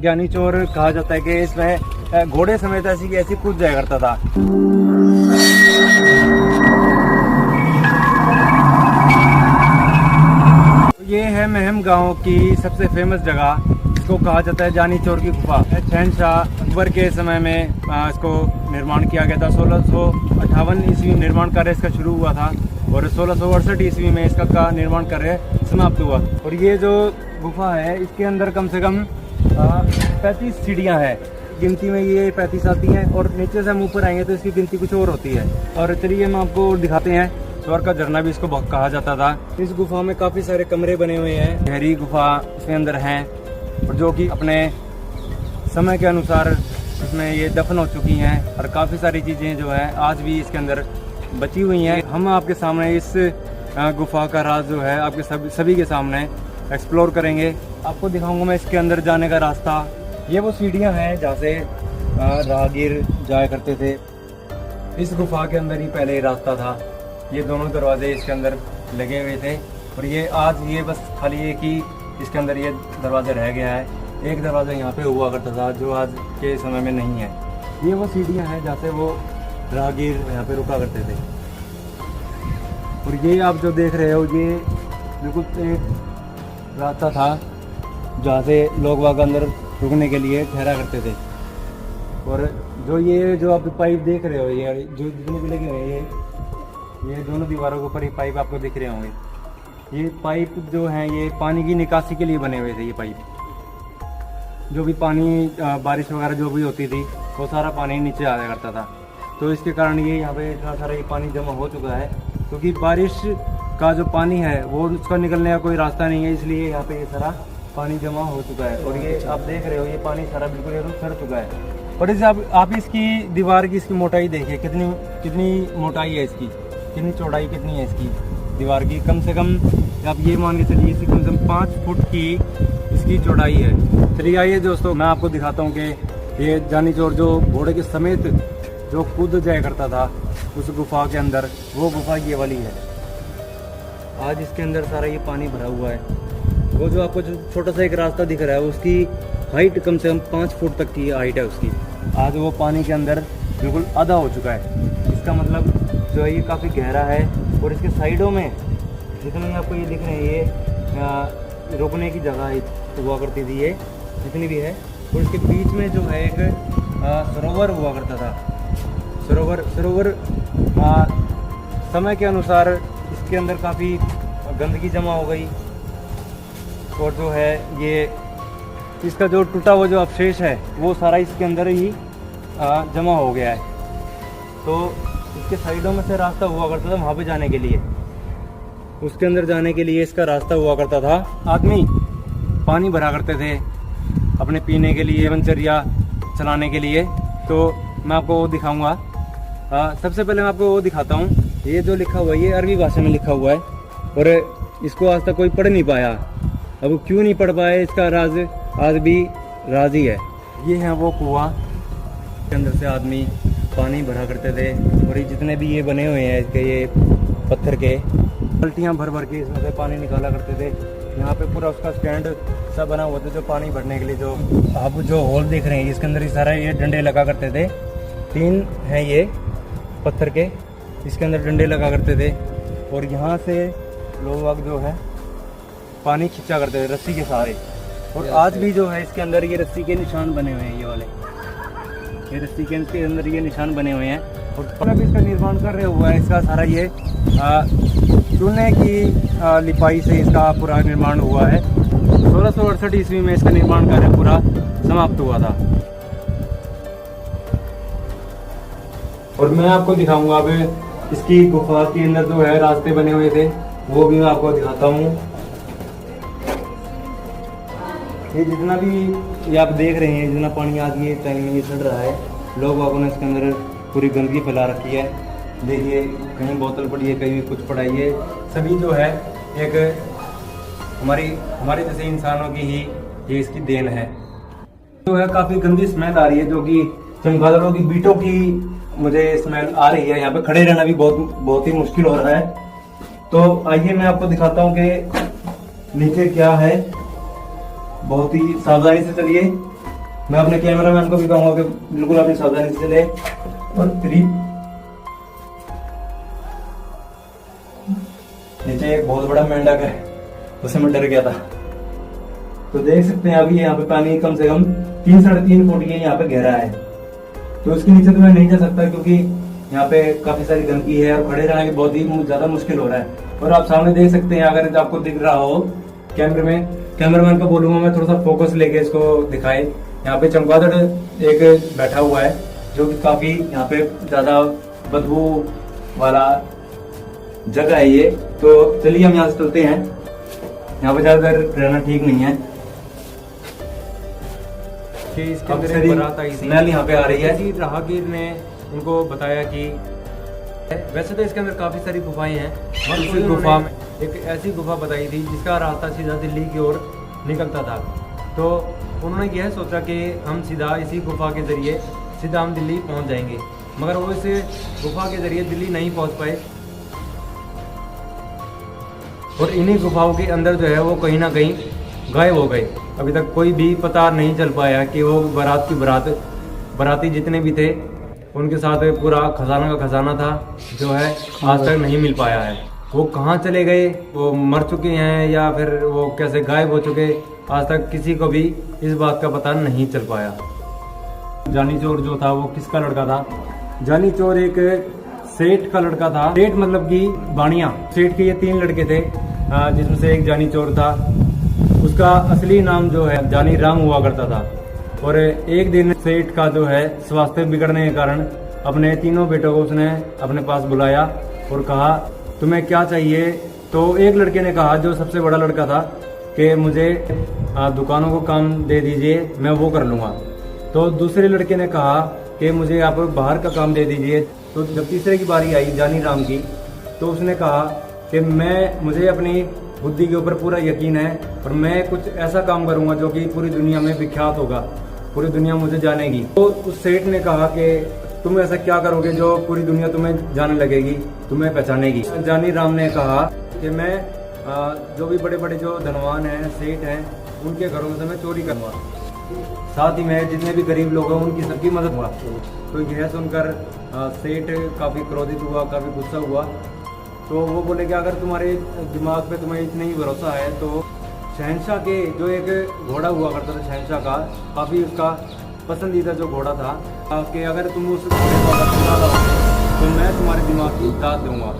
ज्ञानी चोर कहा जाता है कि इसमें घोड़े समेत ऐसी की ऐसी कूद जाया करता था। ये है महम गांव की सबसे फेमस जगह, इसको कहा जाता है जानी चोर की गुफा। शहनशाह अकबर के समय में इसको निर्माण किया गया था। 1658 ईस्वी में निर्माण कार्य इसका शुरू हुआ था और 1668 ईस्वी में इसका निर्माण कार्य समाप्त हुआ। और ये जो गुफा है इसके अंदर कम से कम 35 सीढ़ियाँ हैं, गिनती में ये 35 आती हैं और नीचे से हम ऊपर आएंगे तो इसकी गिनती कुछ और होती है। और चलिए हम आपको दिखाते हैं। स्वर्ग का झरना भी इसको कहा जाता था। इस गुफा में काफ़ी सारे कमरे बने हुए हैं, गहरी गुफा इसके अंदर हैं और जो कि अपने समय के अनुसार इसमें ये दफन हो चुकी हैं और काफ़ी सारी चीज़ें जो है आज भी इसके अंदर बची हुई हैं। हम आपके सामने इस गुफा का राज जो है आपके सभी के सामने एक्सप्लोर करेंगे। आपको दिखाऊंगा मैं इसके अंदर जाने का रास्ता। ये वो सीढ़ियाँ हैं जहाँ से राहगीर जाया करते थे। इस गुफा के अंदर ही पहले ही रास्ता था। ये दोनों दरवाजे इसके अंदर लगे हुए थे और ये आज ये बस खाली एक ही इसके अंदर ये दरवाज़ा रह गया है। एक दरवाज़ा यहाँ पे हुआ करता था जो आज के समय में नहीं है। ये वो सीढ़ियाँ हैं जहाँ से वो राहगीर यहाँ पे रुका करते थे। और ये आप जो देख रहे हो ये बिल्कुल एक रास्ता था जहाँ से लोग वहाँ अंदर रुकने के लिए ठहरा करते थे। और जो आप पाइप देख रहे हो ये जो जितने भी लगे हुए हैं ये दोनों दीवारों के ऊपर ही पाइप आपको दिख रहे होंगे। ये पाइप जो हैं ये पानी की निकासी के लिए बने हुए थे। ये पाइप जो भी पानी बारिश वगैरह जो भी होती थी वो सारा पानी नीचे आया करता था। तो इसके कारण ये यहाँ पे इतना सारा ये पानी जमा हो चुका है क्योंकि बारिश का जो पानी है वो उसका निकलने का कोई रास्ता नहीं है, इसलिए यहाँ पे ये सारा पानी जमा हो चुका है। और ये आप देख रहे हो ये पानी सारा बिल्कुल ये सड़ चुका है। और इसे आप इसकी दीवार की इसकी मोटाई देखिए कितनी मोटाई है इसकी, कितनी चौड़ाई कितनी है इसकी दीवार की। कम से कम आप ये मान के चलिए इसकी कम से कम 5 फुट की इसकी चौड़ाई है। चलिए आइए दोस्तों मैं आपको दिखाता हूँ कि ये जानी चोर जो घोड़े के समेत जो कूद जाया करता था उस गुफा के अंदर, वो गुफा ये वाली है। आज इसके अंदर सारा ये पानी भरा हुआ है। वो जो आपको जो छोटा सा एक रास्ता दिख रहा है उसकी हाइट कम से कम 5 फुट तक की हाइट है उसकी। आज वो पानी के अंदर बिल्कुल आधा हो चुका है। इसका मतलब जो है ये काफ़ी गहरा है। और इसके साइडों में जितने आपको ये दिख रहे हैं ये रुकने की जगह हुआ करती थी ये जितनी भी है। और इसके बीच में जो है एक सरोवर हुआ करता था। सरोवर समय के अनुसार इसके अंदर काफ़ी गंदगी जमा हो गई और जो है ये इसका जो टूटा हुआ जो अवशेष है वो सारा इसके अंदर ही जमा हो गया है। तो इसके साइडों में से रास्ता हुआ करता था वहाँ पे जाने के लिए, उसके अंदर जाने के लिए इसका रास्ता हुआ करता था। आदमी पानी भरा करते थे अपने पीने के लिए, वनचर्या चलाने के लिए। तो मैं आपको वो दिखाऊंगा। सबसे पहले मैं आपको वो दिखाता हूँ। ये जो लिखा हुआ है ये अरबी भाषा में लिखा हुआ है और इसको आज तक कोई पढ़ नहीं पाया। अब क्यों नहीं पढ़ पाया इसका राज आज भी राज ही है। ये है वो कुआं के अंदर से आदमी पानी भरा करते थे। और ये जितने भी ये बने हुए हैं इसके ये पत्थर के बाल्टियाँ भर के इसमें से पानी निकाला करते थे। यहाँ पे पूरा उसका स्टैंड सा बना हुआ था जो पानी भरने के लिए। जो आप जो होल देख रहे हैं इसके अंदर ये सारा ये डंडे लगा करते थे। 3 हैं ये पत्थर के, इसके अंदर डंडे लगा करते थे। और यहाँ से लोग जो है पानी खींचा करते थे रस्सी के सहारे। और आज भी जो है इसके अंदर ये रस्सी के निशान बने हुए हैं। ये वाले ये रस्सी के अंदर ये निशान बने हुए हैं। और अब इसका निर्माण कर रहे हुआ है इसका सारा ये चूने की लिपाई से इसका पूरा निर्माण हुआ है। 1668 ईस्वी में इसका निर्माण कार्य पूरा समाप्त हुआ था। और मैं आपको दिखाऊंगा अब इसकी गुफा के अंदर जो है रास्ते बने हुए थे वो भी मैं आपको दिखाता हूँ। ये जितना भी ये आप देख रहे हैं जितना पानी आज ये टाइम में ये चढ़ रहा है, लोग बागों ने इसके अंदर पूरी गंदगी फैला रखी है। देखिए कहीं बोतल पड़ी है, कहीं कुछ पड़ा है। ये सभी जो है एक हमारे जैसे इंसानों की ही ये इसकी देन है। जो है काफ़ी गंदी स्मेल आ रही है जो कि चमगादड़ों की बीटों की मुझे स्मेल आ रही है। यहाँ पे खड़े रहना भी बहुत ही मुश्किल हो रहा है। तो आइए मैं आपको दिखाता हूँ कि नीचे क्या है। बहुत ही सावधानी से चलिए। मैं अपने कैमरामैन को भी कहूंगा कि बिल्कुल अपनी सावधानी से ले। और 3 नीचे एक बहुत बड़ा मेंढक है, उससे मैं डर गया था। तो देख सकते हैं अभी यहाँ पे पानी कम से कम 3-3.5 फुट ये यहाँ पे गहरा है। तो उसके नीचे तो मैं नहीं जा सकता क्योंकि यहाँ पे काफी सारी गंदगी है और खड़े रहना की बहुत ही ज्यादा मुश्किल हो रहा है। और आप सामने देख सकते हैं, अगर आपको दिख रहा हो कैमरामैन को बोलूंगा मैं थोड़ा सा फोकस लेके इसको दिखाए। यहाँ पे चमगादड़ एक बैठा हुआ है जो कि काफी यहाँ पे ज्यादा बदबू वाला जगह है ये। तो चलिए हम यहाँ से चलते हैं, यहाँ पे ज्यादा देर रहना ठीक नहीं है कि इसके अंदर एक बारात आई थी, स्मेल यहाँ पे आ रही है। इसी राहगीर ने उनको बताया कि वैसे तो इसके अंदर काफी सारी गुफाएं हैं, और उस गुफा में एक ऐसी गुफा बताई थी जिसका रास्ता सीधा दिल्ली की ओर निकलता था। तो उन्होंने यह सोचा कि हम सीधा इसी गुफा के जरिए सीधा हम दिल्ली पहुंच जाएंगे, मगर वो इस गुफा के जरिए दिल्ली नहीं पहुंच पाए। और इन्हीं गुफाओं के अंदर जो है वो कहीं ना कहीं गायब हो गए। अभी तक कोई भी पता नहीं चल पाया कि वो बाराती जितने भी थे उनके साथ पूरा खजाना का खजाना था जो है आज तक नहीं मिल पाया है। वो कहाँ चले गए, वो मर चुके हैं या फिर वो कैसे गायब हो चुके, आज तक किसी को भी इस बात का पता नहीं चल पाया। जानी चोर जो था वो किसका लड़का था? जानी चोर एक सेठ का लड़का था। सेठ मतलब कि बाणिया। सेठ के ये 3 लड़के थे जिसमें से एक जानी चोर था। उसका असली नाम जो है जानी राम हुआ करता था। और एक दिन सेठ का जो है स्वास्थ्य बिगड़ने के कारण अपने 3 बेटों को उसने अपने पास बुलाया और कहा तुम्हें क्या चाहिए? तो एक लड़के ने कहा, जो सबसे बड़ा लड़का था, कि मुझे दुकानों को काम दे दीजिए, मैं वो कर लूंगा। तो दूसरे लड़के ने कहा कि मुझे आप बाहर का काम दे दीजिए। तो जब तीसरे की बारी आई जानी राम की, तो उसने कहा कि मुझे अपनी बुद्धि के ऊपर पूरा यकीन है और मैं कुछ ऐसा काम करूंगा जो कि पूरी दुनिया में विख्यात होगा, पूरी दुनिया मुझे जानेगी। तो उस सेठ ने कहा कि तुम ऐसा क्या करोगे जो पूरी दुनिया तुम्हें जानने लगेगी, तुम्हें पहचानेगी? जानी राम ने कहा कि मैं जो भी बड़े बड़े जो धनवान हैं, सेठ हैं, उनके घरों से मैं चोरी करूँगा, साथ ही मैं जितने भी गरीब लोग हैं उनकी सबकी मदद हुआ। तो यह सुनकर सेठ काफ़ी क्रोधित हुआ, काफ़ी गुस्सा हुआ। तो वो बोले कि अगर तुम्हारे दिमाग पे तुम्हें इतना ही भरोसा है तो शहनशाह के जो एक घोड़ा हुआ करता था, शहनशाह का काफ़ी उसका पसंदीदा जो घोड़ा था, कि अगर तुम उस घोड़े को अगर चुरा लो तो मैं तुम्हारे दिमाग की दाद दूंगा।